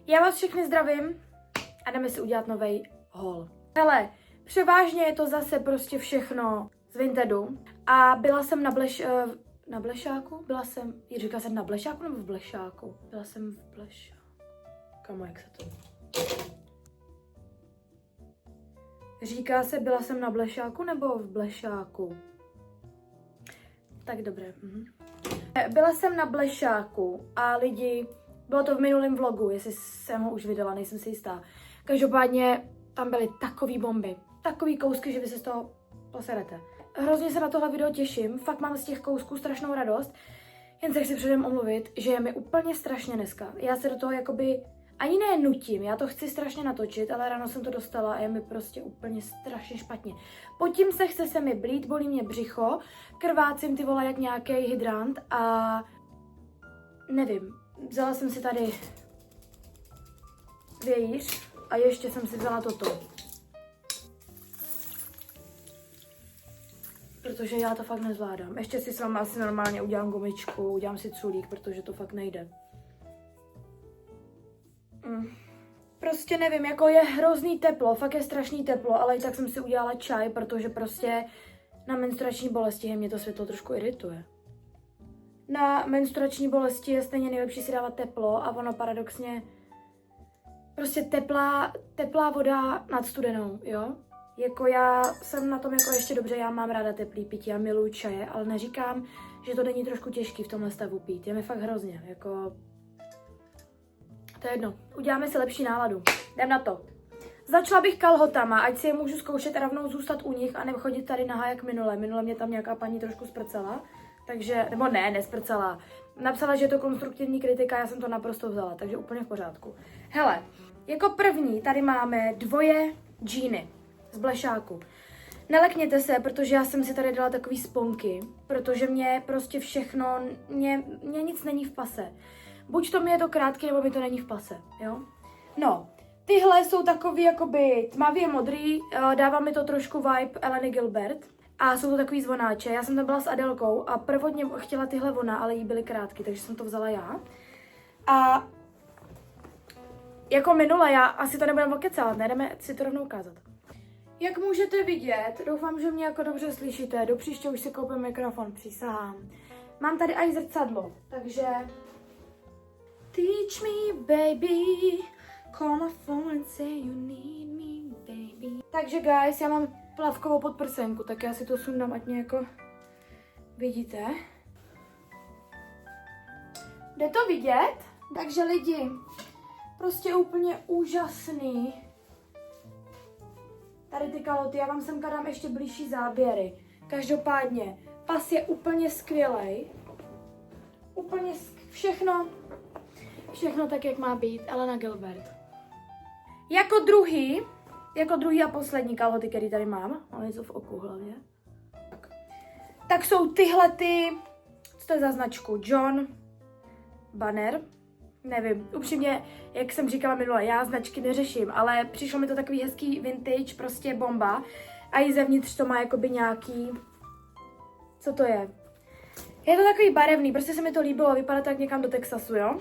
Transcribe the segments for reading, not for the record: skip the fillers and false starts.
Já vás všechny zdravím a jdeme si udělat novej haul. Hele, převážně je to zase prostě všechno z Vintedu a byla jsem na Blešáku? Říká jsem na Blešáku nebo v Blešáku? Byla jsem v Blešáku. Kamo, jak se to... Říká se, byla jsem na Blešáku nebo v Blešáku? Tak dobré. Byla jsem na Blešáku a lidi, bylo to v minulém vlogu, jestli jsem ho už vydala, nejsem si jistá. Každopádně tam byly takový bomby, takový kousky, že vy se z toho poserete. Hrozně se na tohle video těším, fakt mám z těch kousků strašnou radost, jen se chci předem omluvit, že je mi úplně strašně dneska. Já se do toho jakoby ani ne nutím, já to chci strašně natočit, ale ráno jsem to dostala a je mi prostě úplně strašně špatně. Potím se, chce se mi blít, bolí mě břicho, krvácím ty vole jak nějaký hydrant a nevím, vzala jsem si tady vějíř a ještě jsem si vzala toto. Protože já to fakt nezvládám. Ještě si s vámi asi normálně udělám gumičku, udělám si culík, protože to fakt nejde. Prostě nevím, jako je hrozný teplo, fakt je strašný teplo, ale i tak jsem si udělala čaj, protože prostě na menstruační bolesti mě to světlo trošku irituje. Na menstruační bolesti je stejně nejlepší si dávat teplo a ono paradoxně prostě teplá voda nad studenou, jo? Jako já jsem na tom jako ještě dobře, já mám ráda teplý pití, já miluju čaje, ale neříkám, že to není trošku těžký v tomhle stavu pít, je mi fakt hrozně, jako... To je jedno, uděláme si lepší náladu, jdem na to. Začala bych kalhotama, ať si je můžu zkoušet a rovnou zůstat u nich a nechodit tady nahá jak minule. Minule mě tam nějaká paní trošku sprcala, takže, nebo ne, nesprcala. Napsala, že je to konstruktivní kritika, já jsem to naprosto vzala, takže úplně v pořádku. Hele, jako první tady máme dvoje džíny z Blešáku. Nelekněte se, protože já jsem si tady dala takový sponky, protože mě prostě všechno, mě nic není v pase. Buď to mi je to krátký, nebo mi to není v pase, jo? No, tyhle jsou takový jakoby tmavě modrý, dává mi to trošku vibe Eleny Gilbert. A jsou to takový zvonáče, já jsem tam byla s Adelkou a prvotně chtěla tyhle ona, ale jí byly krátky, takže jsem to vzala já. A jako minule, já asi to nebudeme okecávat, ne? Jdeme si to rovnou ukázat. Jak můžete vidět, doufám, že mě jako dobře slyšíte, do příště už si koupím mikrofon, přísahám. Mám tady i zrcadlo, takže... Teach me, baby, call my phone and say you need me, baby. Takže guys, já mám plavkovou podprsenku, tak já si to sundám, ať mě jako vidíte. Jde to vidět? Takže lidi, prostě úplně úžasný. Tady ty kaloty, já vám semka dám ještě blížší záběry. Každopádně, pas je úplně skvělej. Úplně všechno tak, jak má být, Elena Gilbert. Jako druhý a poslední kalhoty, který tady mám něco v oku hlavně. Tak jsou tyhle co to je za značku? John Banner. Nevím, upřímně, jak jsem říkala minule, já značky neřeším, ale přišlo mi to takový hezký vintage, prostě bomba. A i zevnitř to má jakoby nějaký, co to je? Je to takový barevný, prostě se mi to líbilo, vypadá to jak někam do Texasu, jo?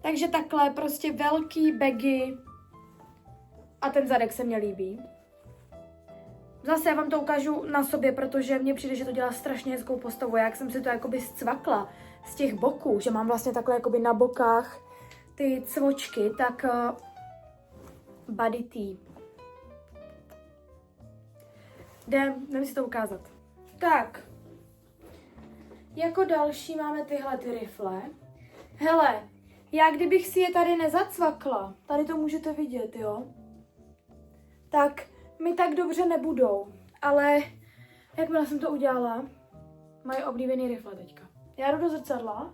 Takže takhle, prostě velký bagy a ten zadek se mně líbí. Zase já vám to ukážu na sobě, protože mně přijde, že to dělá strašně hezkou postavu. Jak jsem si to jakoby zcvakla z těch boků, že mám vlastně takhle jakoby na bokách ty cvočky, tak body tee. Jdem si to ukázat. Tak, jako další máme tyhle ty rifle. Hele, já kdybych si je tady nezacvakla, tady to můžete vidět, jo, tak mi tak dobře nebudou, ale jakmile jsem to udělala, mají oblíbený rifle teďka. Já jdu do zrcadla,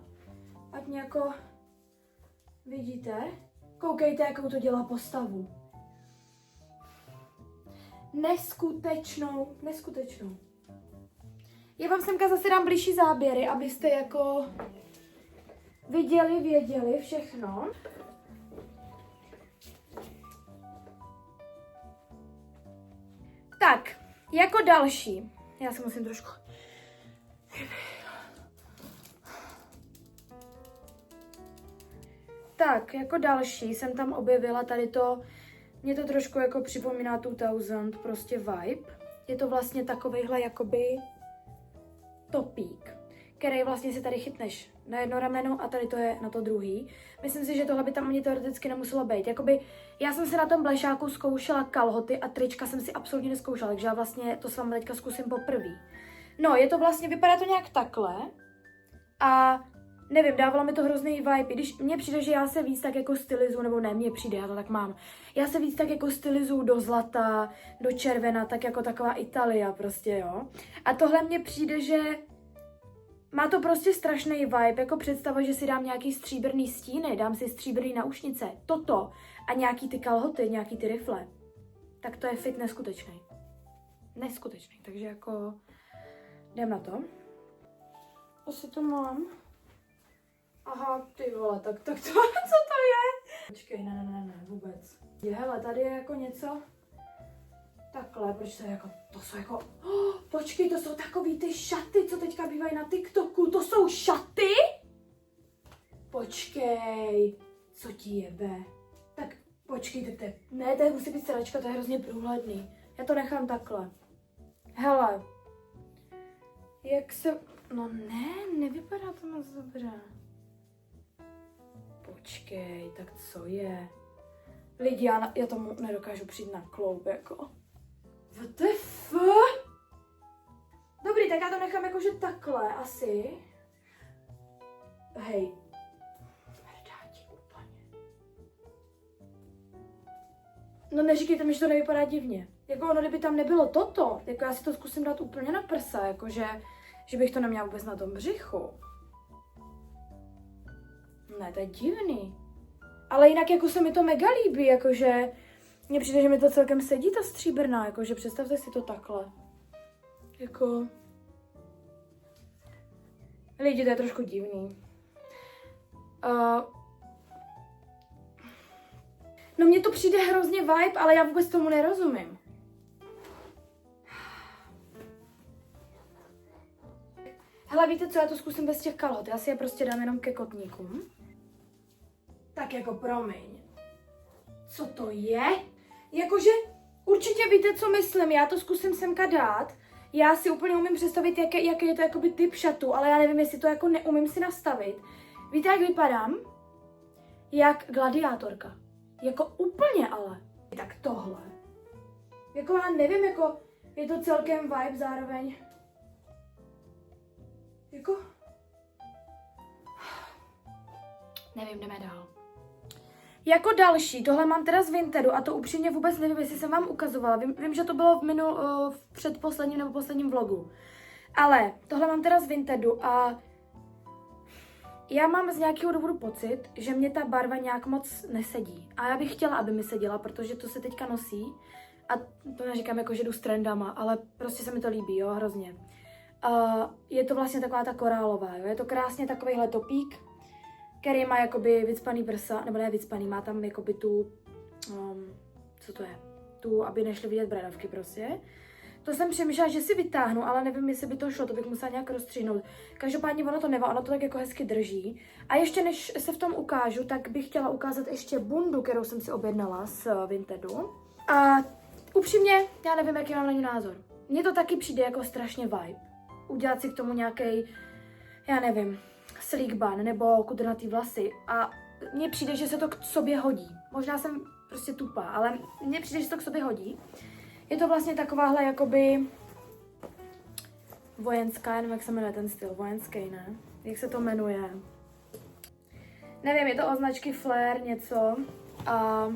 ať mě jako vidíte, koukejte, jakou to dělá postavu. Neskutečnou. Já vám semka zase dám blížší záběry, abyste jako věděli všechno. Tak, jako další, já si musím trošku... Tak, jako další jsem tam objevila tady to, mě to trošku jako připomíná 2000, prostě vibe. Je to vlastně takovejhle jakoby topík, který vlastně si tady chytneš na jedno rameno a tady to je na to druhý. Myslím si, že tohle by tam ani teoreticky nemuselo být. Jakoby já jsem si na tom blešáku zkoušela kalhoty a trička jsem si absolutně neskoušela, takže já vlastně to s vámi teďka zkusím poprvé. No, je to vlastně, vypadá to nějak takhle a nevím, dávalo mi to hrozný vibe, i když mně přijde, že já se víc tak jako stylizu, nebo ne, mně přijde, já to tak mám. Já se víc tak jako stylizu do zlata, do červena, tak jako taková Italia prostě, jo. A tohle mně přijde, že má to prostě strašný vibe, jako představa, že si dám nějaký stříbrný stíny, dám si stříbrný naušnice, toto a nějaký ty kalhoty, nějaký ty rifle. Tak to je fit neskutečný. Neskutečný, takže jako jdem na to. Asi to mám. Aha, ty vole, tak to, co to je? Počkej, ne, vůbec. Hele, tady je jako něco takhle, proč to je jako, to jsou jako, počkej, to jsou takový ty šaty, co teďka bývají na TikToku, to jsou šaty? Počkej, co ti jebe? Tak počkej, ne, to musí být sedačka, to je hrozně průhledný. Já to nechám takhle. Hele, jak se, no ne, nevypadá to moc dobře. Počkej, tak co je? Lidi, já tomu nedokážu přijít na kloub, jako. What the fuck? Dobrý, tak já to nechám jakože takhle, asi. Hej. Smrdáti úplně. No neříkejte mi, že to nevypadá divně. Jako ono, kdyby tam nebylo toto, jako já si to zkusím dát úplně na prsa, jakože, že bych to neměla vůbec na tom břichu. Ne, to je divný. Ale jinak jako se mi to mega líbí, jakože mně přijde, že mi to celkem sedí, ta stříbrná, jakože představte si to takhle. Jako... Lidi, to je trošku divný. No mně to přijde hrozně vibe, ale já vůbec tomu nerozumím. Hele, víte co, já to zkusím bez těch kalhot, já si je prostě dám jenom ke kotníkům. Tak jako promiň. Co to je? Jakože určitě víte, co myslím, já to zkusím semka dát. Já si úplně umím představit, jaký je to jakoby typ šatu, ale já nevím, jestli to jako neumím si nastavit. Víte, jak vypadám? Jak gladiátorka. Jako úplně ale. Tak tohle. Jako já nevím, jako je to celkem vibe zároveň. Jako... Nevím, jdeme dál. Jako další, tohle mám teda z Vintedu a to upřímně vůbec nevím, jestli jsem vám ukazovala. Vím, že to bylo v předposledním nebo posledním vlogu. Ale tohle mám teda z Vintedu a já mám z nějakého důvodu pocit, že mě ta barva nějak moc nesedí. A já bych chtěla, aby mi seděla, protože to se teďka nosí. A to neříkám jako, že jdu s trendama, ale prostě se mi to líbí, jo, hrozně. Je to vlastně taková ta korálová, jo, je to krásně takovejhle topík, který má jakoby vycpaný prsa, nebo ne vycpaný, má tam jakoby tu, co to je, tu, aby nešly vidět bradavky prostě. To jsem přemýšlela, že si vytáhnu, ale nevím, jestli by to šlo, to bych musela nějak rozstříhnout. Každopádně ono to nevá, ono to tak jako hezky drží. A ještě než se v tom ukážu, tak bych chtěla ukázat ještě bundu, kterou jsem si objednala z Vintedu. A upřímně, já nevím, jaký mám na ní názor. Mně to taky přijde jako strašně vibe. Udělat si k tomu nějaký, já nevím, sleek bun nebo kudrnatý vlasy a mně přijde, že se to k sobě hodí. Možná jsem prostě tupá, ale mně přijde, že se to k sobě hodí. Je to vlastně takováhle jakoby vojenská, nevím, jak se jmenuje ten styl, vojenský, ne? Jak se to jmenuje? Nevím, je to od značky Flair něco a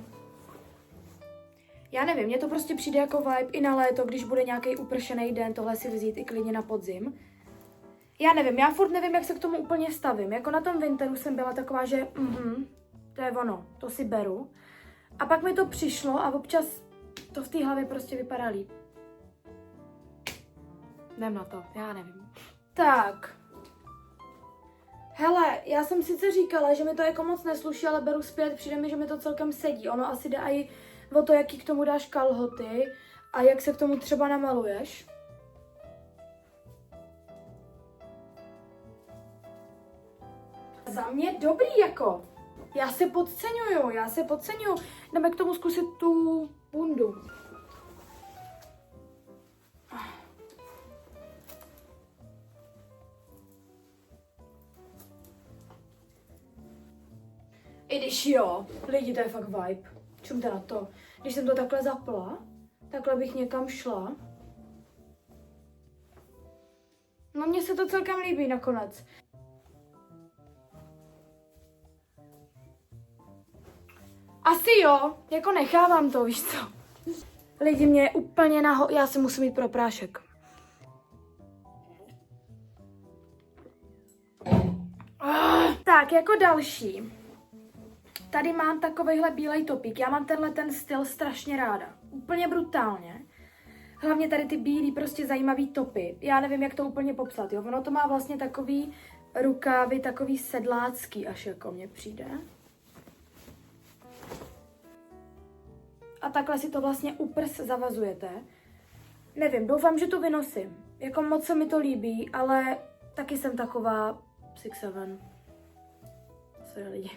já nevím, mně to prostě přijde jako vibe i na léto, když bude nějaký upršený den, tohle si vzít i klidně na podzim. Já nevím, já furt nevím, jak se k tomu úplně stavím. Jako na tom Vinteru jsem byla taková, že to je ono, to si beru. A pak mi to přišlo a občas to v té hlavě prostě vypadá líp. Jdem na to, já nevím. Tak. Hele, já jsem sice říkala, že mi to jako moc nesluší, ale beru zpět, přijde mi, že mi to celkem sedí. Ono asi jde i o to, jaký k tomu dáš kalhoty a jak se k tomu třeba namaluješ. Za mě dobrý jako. Já se podceňuju. Jdeme k tomu zkusit tu bundu. I když jo, lidi, to je fakt vibe. Čumte na to. Když jsem to takhle zapla, takhle bych někam šla. No mně se to celkem líbí nakonec. Asi jo, jako nechávám to, víš co. Lidi, mě je úplně já si musím jít pro prášek. Tak, jako další. Tady mám takovejhle bílej topík. Já mám ten styl strašně ráda. Úplně brutálně. Hlavně tady ty bílý, prostě zajímavý topy. Já nevím, jak to úplně popsat, jo. Ono to má vlastně takový rukávy, takový sedlácký, až jako mně přijde. A takhle si to vlastně uprs zavazujete. Nevím, doufám, že to vynosím. Jako moc se mi to líbí, ale taky jsem taková 6'7". Sorry, lidi.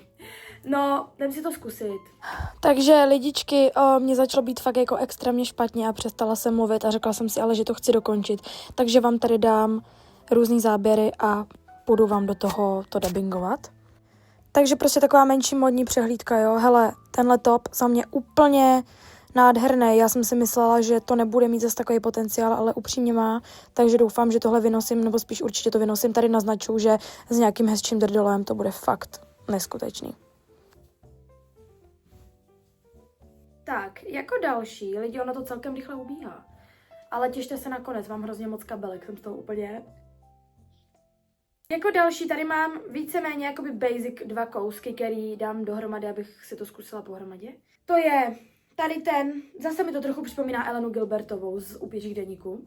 No, jdem si to zkusit. Takže lidičky, mě začalo být fakt jako extrémně špatně a přestala jsem mluvit a řekla jsem si ale, že to chci dokončit. Takže vám tady dám různý záběry a budu vám do toho to dubbingovat. Takže prostě taková menší modní přehlídka, jo. Hele, tenhle top za mě úplně nádherný. Já jsem si myslela, že to nebude mít zase takový potenciál, ale upřímně má. Takže doufám, že tohle vynosím, nebo spíš určitě to vynosím. Tady naznačuju, že s nějakým hezčím drdolem to bude fakt neskutečný. Tak, jako další, lidi, ono to celkem rychle ubíhá. Ale těšte se nakonec, mám hrozně moc kabelek, jsem z toho úplně... Jako další tady mám víceméně jakoby basic 2 kousky, který dám dohromady, abych si to zkusila pohromadě. To je tady zase mi to trochu připomíná Elenu Gilbertovou z Upěřích deníků.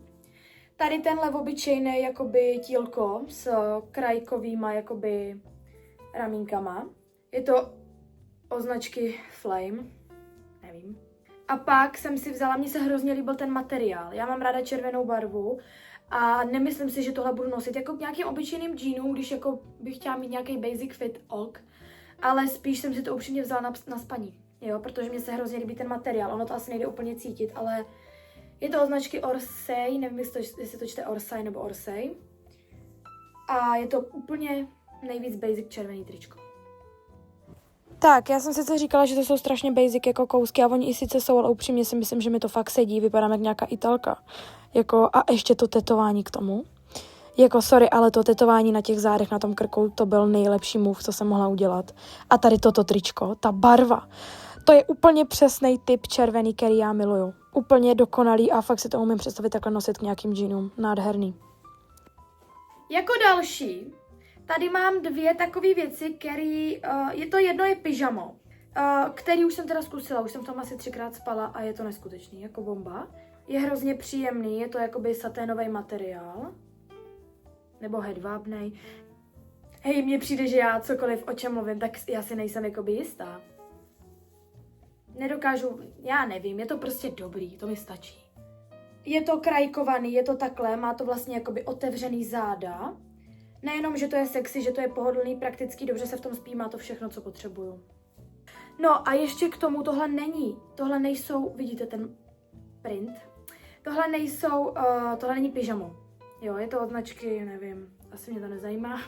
Tady tenhle obyčejný jakoby tílko s krajkovýma jakoby ramínkama. Je to od značky Flame, nevím. A pak jsem si vzala, mně se hrozně líbil ten materiál. Já mám ráda červenou barvu a nemyslím si, že tohle budu nosit jako k nějakým obyčejným džínům, když jako bych chtěla mít nějaký basic fit ok, ale spíš jsem si to upřímně vzala na spaní, jo, protože mě se hrozně líbí ten materiál. Ono to asi nejde úplně cítit, ale je to od značky Orsay, nevím, jestli to čte Orsay nebo Orsay. A je to úplně nejvíc basic červený tričko. Tak, já jsem sice říkala, že to jsou strašně basic jako kousky a oni i sice jsou, ale upřímně si myslím, že mi to fakt sedí, vypadám jak nějaká Italka. Jako, a ještě to tetování k tomu. Jako sorry, ale to tetování na těch zádech, na tom krku, to byl nejlepší move, co jsem mohla udělat. A tady toto tričko, ta barva, to je úplně přesný typ červený, který já miluju. Úplně dokonalý a fakt si to umím představit takhle nosit k nějakým džínům. Nádherný. Jako další, tady mám 2 takové věci, který, jedno je pyžamo, který už jsem teda zkusila, už jsem v tom asi 3krát spala a je to neskutečný, jako bomba. Je hrozně příjemný, je to jakoby saténový materiál, nebo hedvábnej. Hej, mně přijde, že já cokoliv, o čem mluvím, tak já si nejsem jakoby jistá. Nedokážu, já nevím, je to prostě dobrý, to mi stačí. Je to krajkovaný, je to takhle, má to vlastně jakoby otevřený záda. Nejenom, že to je sexy, že to je pohodlný, praktický, dobře se v tom spí, má to všechno, co potřebuju. No a ještě k tomu tohle nejsou, vidíte ten print? Tohle není pyžamo. Jo, je to od značky, nevím, asi mě to nezajímá.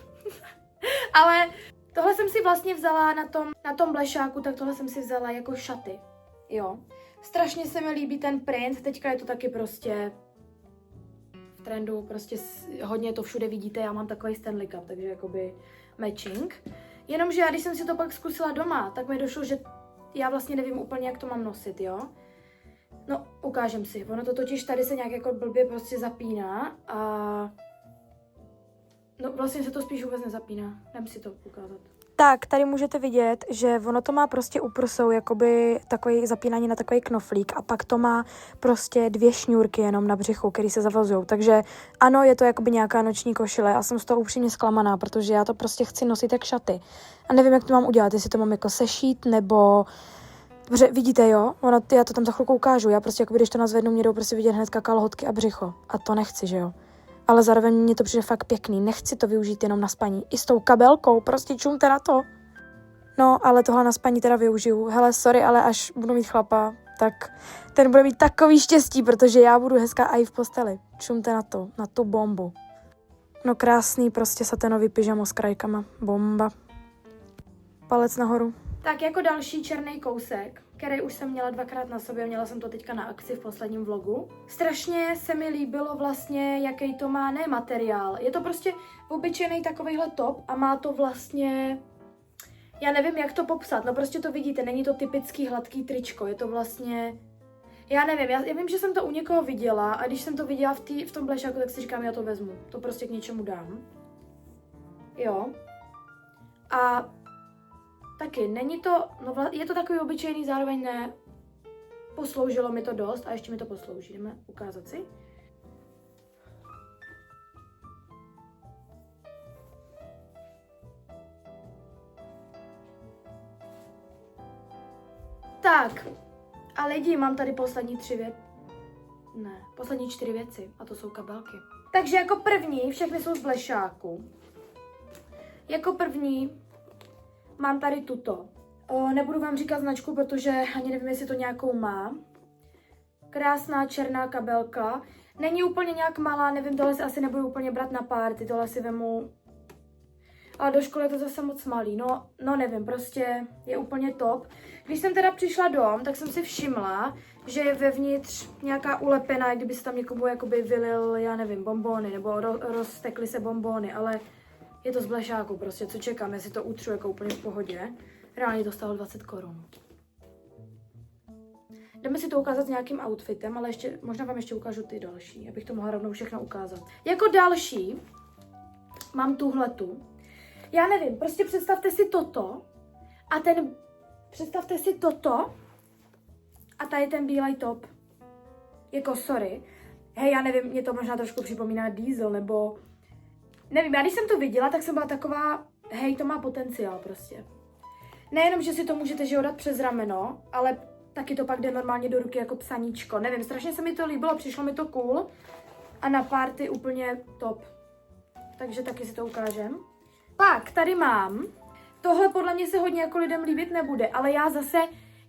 Ale tohle jsem si vlastně vzala na tom blešáku, tak tohle jsem si vzala jako šaty. Jo. Strašně se mi líbí ten print, teďka je to taky prostě v trendu, prostě hodně to všude vidíte, já mám takový Stanley Cup, takže jakoby matching. Jenomže já, když jsem si to pak zkusila doma, tak mi došlo, že já vlastně nevím úplně, jak to mám nosit, jo. No, ukážem si, ono to totiž tady se nějak jako blbě prostě zapíná a... No, vlastně se to spíš vůbec nezapíná, jdem si to ukázat. Tak, tady můžete vidět, že ono to má prostě uprsou jakoby takový zapínání na takový knoflík a pak to má prostě 2 šňůrky jenom na břichu, který se zavazujou. Takže ano, je to jakoby nějaká noční košile a jsem z toho upřímně zklamaná, protože já to prostě chci nosit jak šaty. A nevím, jak to mám udělat, jestli to mám jako sešít nebo... Dobře, vidíte, jo? Já to tam za chvilku ukážu. Já prostě, jakoby, když to nazvednu, mě jdou prostě vidět hnedka kalhotky a břicho. A to nechci, že jo? Ale zároveň mě to přijde fakt pěkný. Nechci to využít jenom na spaní. I s tou kabelkou, prostě čumte na to. No, ale tohle na spaní teda využiju. Hele, sorry, ale až budu mít chlapa, tak ten bude mít takový štěstí, protože já budu hezká i v posteli. Čumte na tu bombu. No krásný, prostě saténový pyžamo s krajkama. Bomba. Palec nahoru. Tak jako další černý kousek, který už jsem měla 2krát na sobě, měla jsem to teďka na akci v posledním vlogu. Strašně se mi líbilo vlastně, jaký to má, ne materiál. Je to prostě obyčejný takovejhle top a má to vlastně, já nevím, jak to popsat, no prostě to vidíte, není to typický hladký tričko, je to vlastně, já nevím, já vím, že jsem to u někoho viděla a když jsem to viděla v tom blešáku, tak si říkám, já to vezmu, to prostě k něčemu dám. Jo. A taky, není to, no je to takový obyčejný, zároveň ne, posloužilo mi to dost a ještě mi to poslouží, jdeme ukázat si. Tak, a lidi, mám tady poslední poslední 4 věci a to jsou kabelky. Takže jako první, všechny jsou z blešáku. Jako první mám tady tuto. Nebudu vám říkat značku, protože ani nevím, jestli to nějakou má. Krásná černá kabelka. Není úplně nějak malá, nevím, tohle si asi nebudu úplně brát na párty, tohle si vemu. Ale do školy je to zase moc malý, no nevím, prostě je úplně top. Když jsem teda přišla dom, tak jsem si všimla, že je vevnitř nějaká ulepená, jak kdyby se tam někomu jakoby vylil, já nevím, bonbony, nebo roztekly se bonbony, ale je to z blešáku prostě, co čekám, jestli to utřu jako úplně v pohodě. Reálně to stálo 20 korun. Jdeme si to ukázat s nějakým outfitem, ale možná vám ještě ukážu ty další, abych to mohla rovnou všechno ukázat. Jako další mám tuhletu. Já nevím, prostě představte si toto a tady ten bílej top. Jako sorry. Hej, já nevím, mě to možná trošku připomíná Diesel, nebo nevím, já když jsem to viděla, tak jsem byla taková, hej, to má potenciál prostě. Nejenom, že si to můžete žoudat přes rameno, ale taky to pak jde normálně do ruky jako psaníčko. Nevím, strašně se mi to líbilo, přišlo mi to cool a na party úplně top. Takže taky si to ukážem. Pak tady mám, tohle podle mě se hodně jako lidem líbit nebude, ale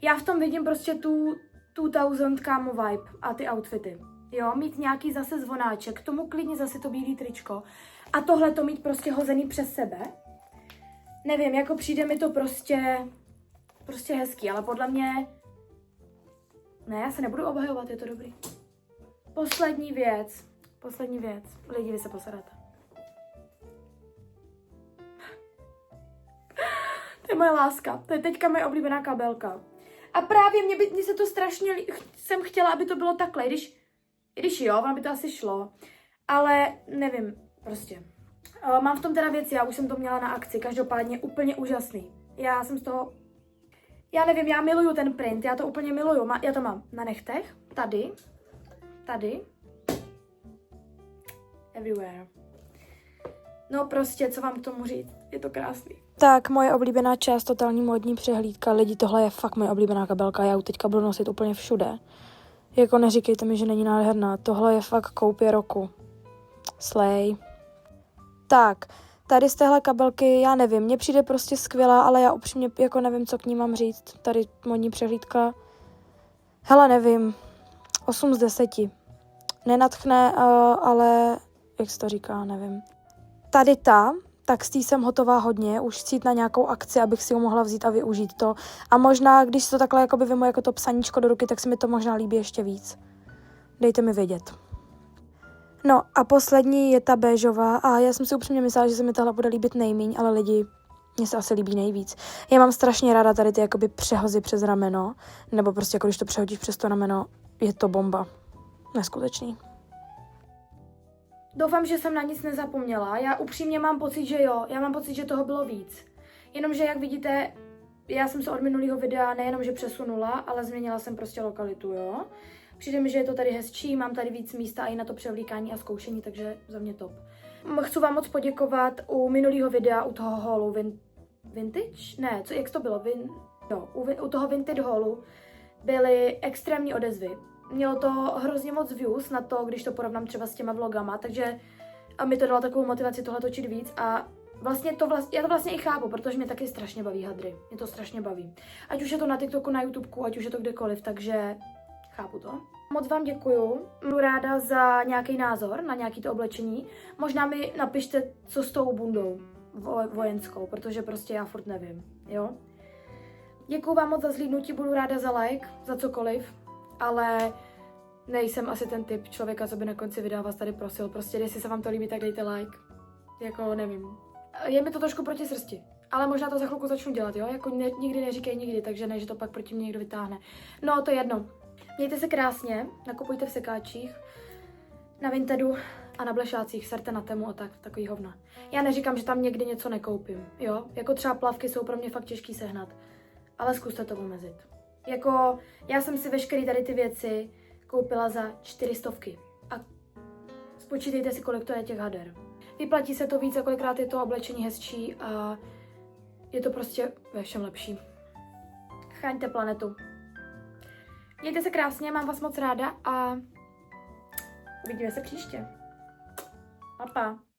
já v tom vidím prostě tu 2000 kámo vibe a ty outfity. Jo, mít nějaký zase zvonáček, k tomu klidně zase to bílý tričko a tohle to mít prostě hozený přes sebe. Nevím, jako přijde mi to prostě hezký, ale podle mě, ne, já se nebudu obhajovat, je to dobrý. Poslední věc, lidi, vy se posadáte. To je moje láska, to je teďka moje oblíbená kabelka. A právě mě se to strašně jsem chtěla, aby to bylo takhle, když jo, vám by to asi šlo, ale nevím, prostě. Mám v tom teda věci, já už jsem to měla na akci, každopádně úplně úžasný. Já jsem z toho, já nevím, já miluju ten print, já to úplně miluju, já to mám na nechtech, tady, everywhere. No prostě, co vám k tomu říct, je to krásný. Tak, moje oblíbená část, totální módní přehlídka. Lidi, tohle je fakt moje oblíbená kabelka, já ji teďka budu nosit úplně všude. Jako neříkejte mi, že není nádherná, tohle je fakt koupě roku. Slay. Tak, tady z téhle kabelky, já nevím, mně přijde prostě skvělá, ale já upřímně jako nevím, co k ní mám říct. Tady módní přehlídka. Hele, nevím, 8 z 10. Nenadchne, ale jak se to říká, nevím. Tady tak s tí jsem hotová hodně, už chci jít na nějakou akci, abych si ho mohla vzít a využít to. A možná, když to takhle jakoby vymu jako to psaníčko do ruky, tak se mi to možná líbí ještě víc. Dejte mi vědět. No a poslední je ta béžová a já jsem si upřímně myslela, že se mi tahle bude líbit nejmíň, ale lidi, mně se asi líbí nejvíc. Já mám strašně ráda tady ty jakoby přehozy přes rameno, nebo prostě jako když to přehodíš přes to rameno, je to bomba. Neskutečný. Doufám, že jsem na nic nezapomněla. Já upřímně mám pocit, že jo. Já mám pocit, že toho bylo víc. Jenomže, jak vidíte, já jsem se od minulého videa nejenom, že přesunula, ale změnila jsem prostě lokalitu, jo. Přijde mi, že je to tady hezčí, mám tady víc místa i na to převlíkání a zkoušení, takže za mě top. Chci vám moc poděkovat u minulého videa, u toho haulu Vintage? Ne, jak to bylo? U toho Vintage haulu byly extrémní odezvy. Mělo to hrozně moc views na to, když to porovnám třeba s těma vlogama, takže a mi to dalo takovou motivaci tohle točit víc a Já to vlastně i chápu, protože mě taky strašně baví hadry. Mě to strašně baví. Ať už je to na TikToku, na YouTubeku, ať už je to kdekoliv, takže chápu to. Moc vám děkuju. Budu ráda za nějaký názor na nějaký to oblečení. Možná mi napište, co s tou bundou vojenskou, protože prostě já furt nevím, jo. Děkuju vám moc za zhlídnutí, budu ráda za like, za cokoliv, ale nejsem asi ten typ člověka, co by na konci videa vás tady prosil. Prostě, jestli se vám to líbí, tak dejte like. Jako, nevím. Je mi to trošku proti srsti, ale možná to za chvilku začnu dělat, jo? Jako nikdy neříkej nikdy, takže ne, že to pak proti mě někdo vytáhne. No, to je jedno. Mějte se krásně, nakupujte v sekáčích, na Vintedu a na Blešácích, serte na Temu a takový hovna. Já neříkám, že tam někdy něco nekoupím, jo? Jako třeba plavky jsou pro mě fakt těžký sehnat, ale zkuste to omezit. Jako, já jsem si veškeré tady ty věci koupila za 400 a spočítejte si, kolik to je těch hader. Vyplatí se to víc a kolikrát je to oblečení hezčí a je to prostě ve všem lepší. Chraňte planetu. Mějte se krásně, mám vás moc ráda a uvidíme se příště. Pa, pa.